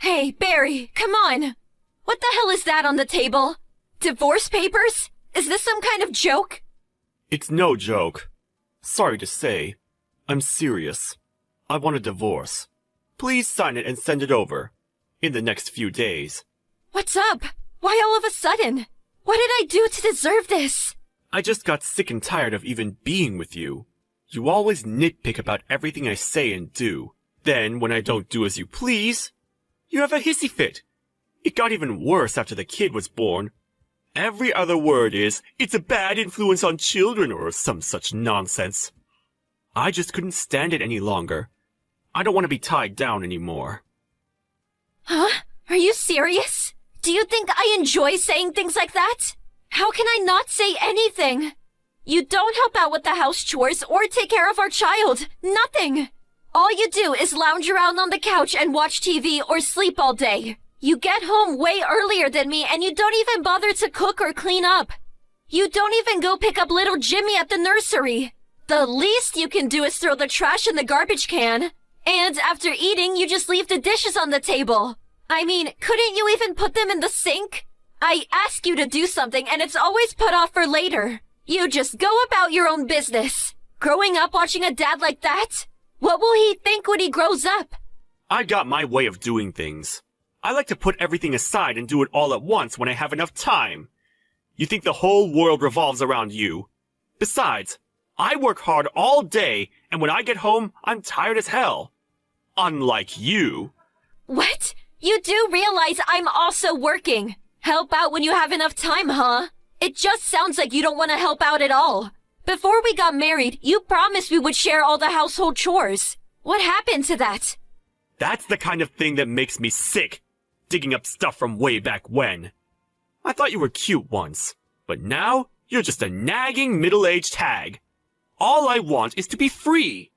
Hey, Barry, come on! What the hell is that on the table? Divorce papers? Is this some kind of joke? It's no joke. Sorry to say, I'm serious. I want a divorce. Please sign it and send it over. In the next few days. What's up? Why all of a sudden? What did I do to deserve this? I just got sick and tired of even being with you. You always nitpick about everything I say and do. Then, when I don't do as you please, you have a hissy fit. It got even worse after the kid was born. Every other word is, it's a bad influence on children or some such nonsense. I just couldn't stand it any longer. I don't want to be tied down anymore. Huh? Are you serious? Do you think I enjoy saying things like that? How can I not say anything? You don't help out with the house chores or take care of our child. Nothing. All you do is lounge around on the couch and watch TV or sleep all day. You get home way earlier than me and you don't even bother to cook or clean up. You don't even go pick up little Jimmy at the nursery. The least you can do is throw the trash in the garbage can. And after eating, you just leave the dishes on the table. I mean, couldn't you even put them in the sink? I ask you to do something and it's always put off for later. You just go about your own business. Growing up watching a dad like that? What will he think when he grows up? I got my way of doing things. I like to put everything aside and do it all at once when I have enough time. You think the whole world revolves around you. Besides, I work hard all day, and when I get home, I'm tired as hell. Unlike you. What? You do realize I'm also working. Help out when you have enough time, huh? It just sounds like you don't want to help out at all. Before we got married, you promised we would share all the household chores. What happened to that? That's the kind of thing that makes me sick. Digging up stuff from way back when. I thought you were cute once, but now you're just a nagging middle-aged hag. All I want is to be free.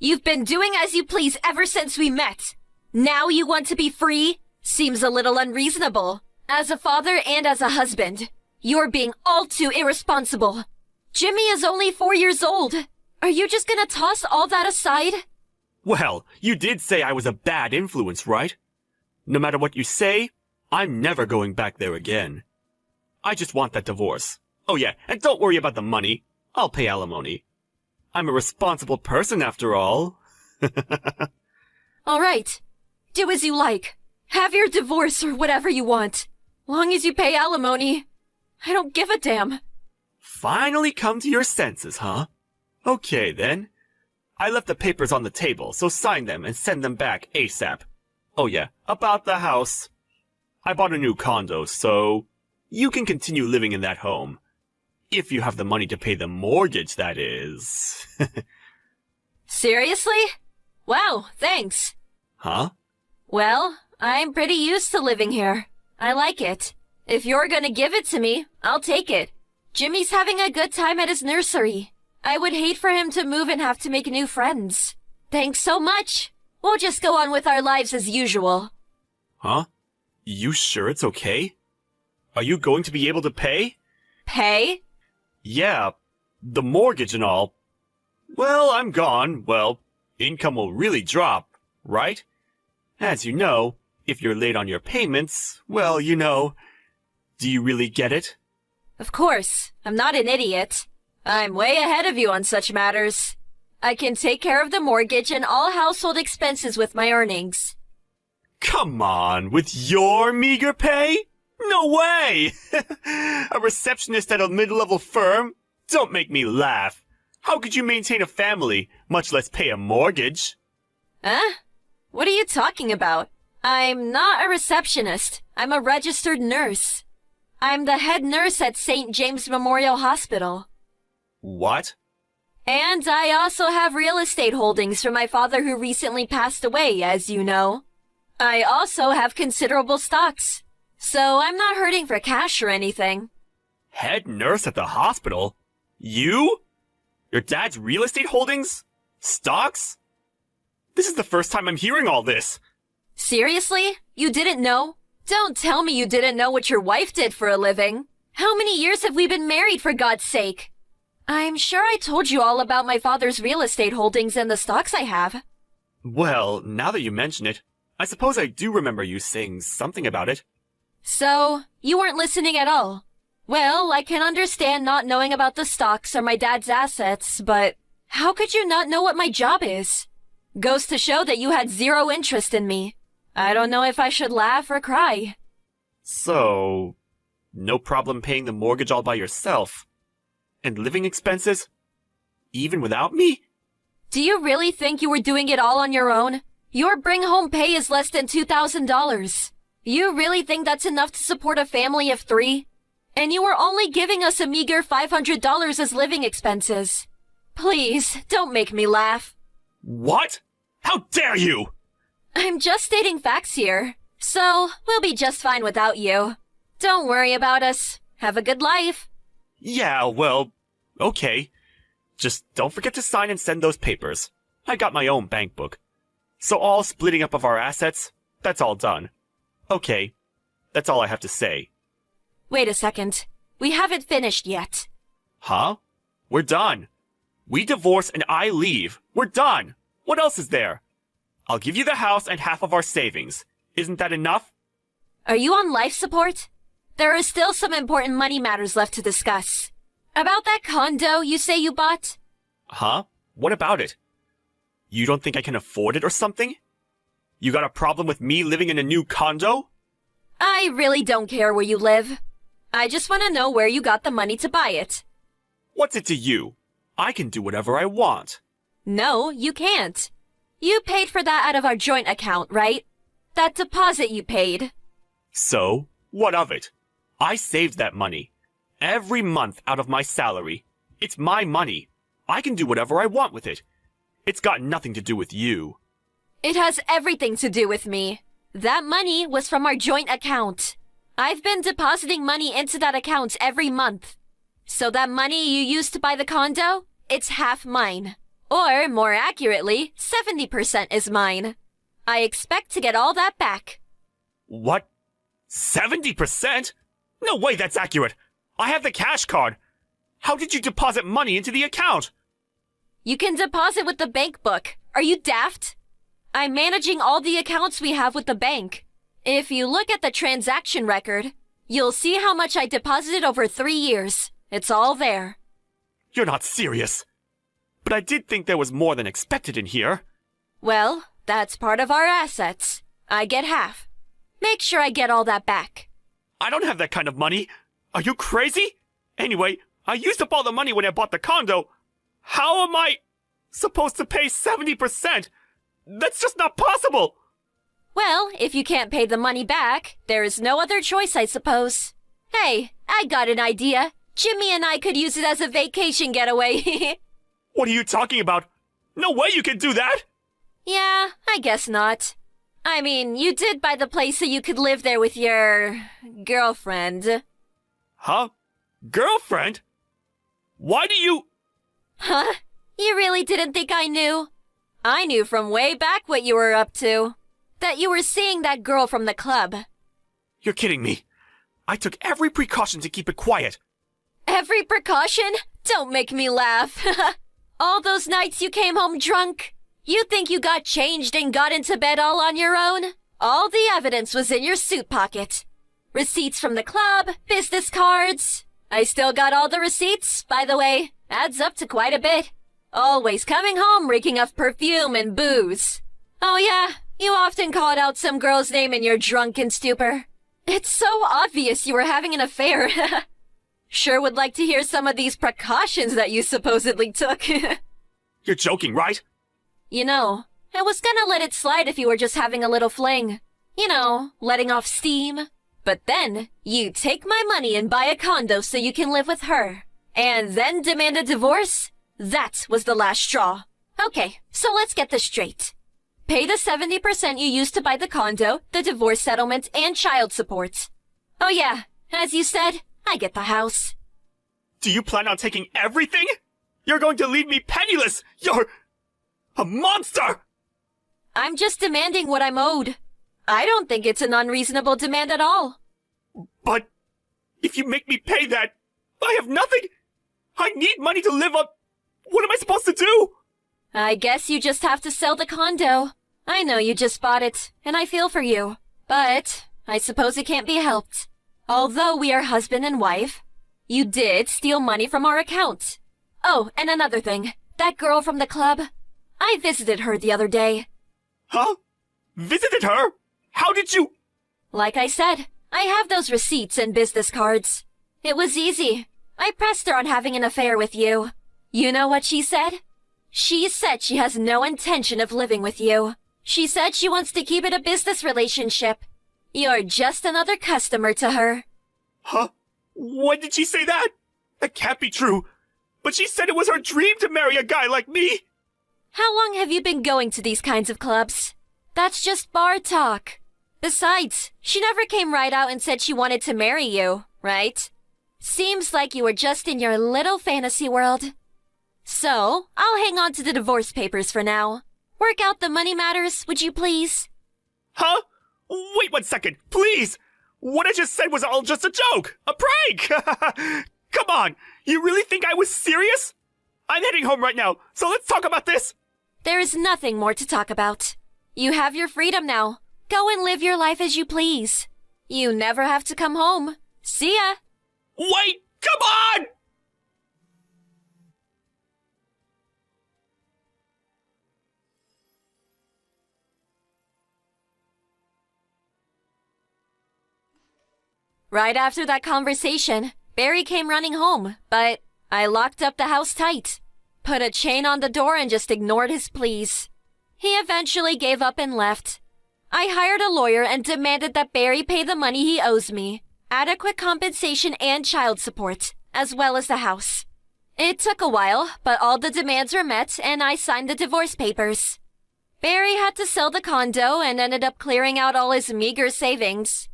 You've been doing as you please ever since we met. Now you want to be free? Seems a little unreasonable. As a father and as a husband, you're being all too irresponsible. Jimmy is only 4 years old. Are you just gonna toss all that aside? Well, you did say I was a bad influence, right? No matter what you say, I'm never going back there again. I just want that divorce. Oh yeah, and don't worry about the money. I'll pay alimony. I'm a responsible person after all. All right. Do as you like. Have your divorce or whatever you want. Long as you pay alimony. I don't give a damn. Finally come to your senses, huh? Okay then. I left the papers on the table, so sign them and send them back ASAP. Oh yeah, about the house. I bought a new condo, so you can continue living in that home. If you have the money to pay the mortgage, that is. Seriously? Wow, thanks. Huh? Well, I'm pretty used to living here. I like it. If you're gonna give it to me, I'll take it. Jimmy's having a good time at his nursery. I would hate for him to move and have to make new friends. Thanks so much. We'll just go on with our lives as usual. Huh? You sure it's okay? Are you going to be able to pay? Pay? Yeah, the mortgage and all. Well, I'm gone. Well, income will really drop, right? As you know, if you're late on your payments, well, you know. Do you really get it? Of course. I'm not an idiot. I'm way ahead of you on such matters. I can take care of the mortgage and all household expenses with my earnings. Come on, with your meager pay? No way! A receptionist at a mid-level firm? Don't make me laugh. How could you maintain a family, much less pay a mortgage? Huh? What are you talking about? I'm not a receptionist. I'm a registered nurse. I'm the head nurse at St. James Memorial Hospital. What? And I also have real estate holdings from my father who recently passed away, as you know. I also have considerable stocks. So I'm not hurting for cash or anything. Head nurse at the hospital? You? Your dad's real estate holdings? Stocks? This is the first time I'm hearing all this. Seriously? You didn't know? Don't tell me you didn't know what your wife did for a living. How many years have we been married, for God's sake? I'm sure I told you all about my father's real estate holdings and the stocks I have. Well, now that you mention it, I suppose I do remember you saying something about it. So, you weren't listening at all. Well, I can understand not knowing about the stocks or my dad's assets, but how could you not know what my job is? Goes to show that you had zero interest in me. I don't know if I should laugh or cry. So, no problem paying the mortgage all by yourself? And living expenses? Even without me? Do you really think you were doing it all on your own? Your bring-home pay is less than $2,000. You really think that's enough to support a family of 3? And you were only giving us a meager $500 as living expenses. Please, don't make me laugh. What? How dare you! I'm just stating facts here. So, we'll be just fine without you. Don't worry about us. Have a good life. Yeah, well, okay. Just don't forget to sign and send those papers. I got my own bank book. So all splitting up of our assets, that's all done. Okay, that's all I have to say. Wait a second. We haven't finished yet. Huh? We're done. We divorce and I leave. We're done. What else is there? I'll give you the house and half of our savings. Isn't that enough? Are you on life support? There are still some important money matters left to discuss. About that condo you say you bought? Huh? What about it? You don't think I can afford it or something? You got a problem with me living in a new condo? I really don't care where you live. I just want to know where you got the money to buy it. What's it to you? I can do whatever I want. No, you can't. You paid for that out of our joint account, right? That deposit you paid. So, what of it? I saved that money. Every month out of my salary. It's my money. I can do whatever I want with it. It's got nothing to do with you. It has everything to do with me. That money was from our joint account. I've been depositing money into that account every month. So that money you used to buy the condo, it's half mine. Or, more accurately, 70% is mine. I expect to get all that back. What? 70%? No way that's accurate. I have the cash card. How did you deposit money into the account? You can deposit with the bank book. Are you daft? I'm managing all the accounts we have with the bank. If you look at the transaction record, you'll see how much I deposited over 3 years. It's all there. You're not serious. But I did think there was more than expected in here. Well, that's part of our assets. I get half. Make sure I get all that back. I don't have that kind of money. Are you crazy? Anyway, I used up all the money when I bought the condo. How am I supposed to pay 70%? That's just not possible. Well, if you can't pay the money back, there is no other choice, I suppose. Hey, I got an idea. Jimmy and I could use it as a vacation getaway. What are you talking about? No way you can do that! Yeah, I guess not. I mean, you did buy the place so you could live there with your girlfriend. Huh? Girlfriend? Why do you... Huh? You really didn't think I knew? I knew from way back what you were up to. That you were seeing that girl from the club. You're kidding me. I took every precaution to keep it quiet. Every precaution? Don't make me laugh. All those nights you came home drunk? You think you got changed and got into bed all on your own? All the evidence was in your suit pocket. Receipts from the club, business cards. I still got all the receipts, by the way. Adds up to quite a bit. Always coming home reeking of perfume and booze. Oh yeah, you often called out some girl's name in your drunken stupor. It's so obvious you were having an affair. Sure would like to hear some of these precautions that you supposedly took. You're joking, right? You know, I was gonna let it slide if you were just having a little fling. You know, letting off steam. But then, you take my money and buy a condo so you can live with her. And then demand a divorce? That was the last straw. Okay, so let's get this straight. Pay the 70% you used to buy the condo, the divorce settlement, and child support. Oh yeah, as you said, I get the house. Do you plan on taking everything? You're going to leave me penniless! You're... a monster! I'm just demanding what I'm owed. I don't think it's an unreasonable demand at all. But... if you make me pay that, I have nothing! I need money to live on... What am I supposed to do? I guess you just have to sell the condo. I know you just bought it, and I feel for you. But I suppose it can't be helped. Although we are husband and wife, you did steal money from our account. Oh, and another thing. That girl from the club, I visited her the other day. Huh? Visited her? How did you... Like I said, I have those receipts and business cards. It was easy. I pressed her on having an affair with you. You know what she said? She said she has no intention of living with you. She said she wants to keep it a business relationship. You're just another customer to her. Huh? When did she say that? That can't be true. But she said it was her dream to marry a guy like me. How long have you been going to these kinds of clubs? That's just bar talk. Besides, she never came right out and said she wanted to marry you, right? Seems like you were just in your little fantasy world. So, I'll hang on to the divorce papers for now. Work out the money matters, would you please? Huh? Wait 1 second, please! What I just said was all just a joke! A prank! Come on! You really think I was serious? I'm heading home right now, so let's talk about this! There is nothing more to talk about. You have your freedom now. Go and live your life as you please. You never have to come home. See ya! Wait! Come on! Right after that conversation, Barry came running home, but I locked up the house tight, put a chain on the door and just ignored his pleas. He eventually gave up and left. I hired a lawyer and demanded that Barry pay the money he owes me, adequate compensation and child support, as well as the house. It took a while, but all the demands were met and I signed the divorce papers. Barry had to sell the condo and ended up clearing out all his meager savings.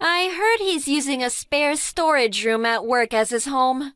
I heard he's using a spare storage room at work as his home.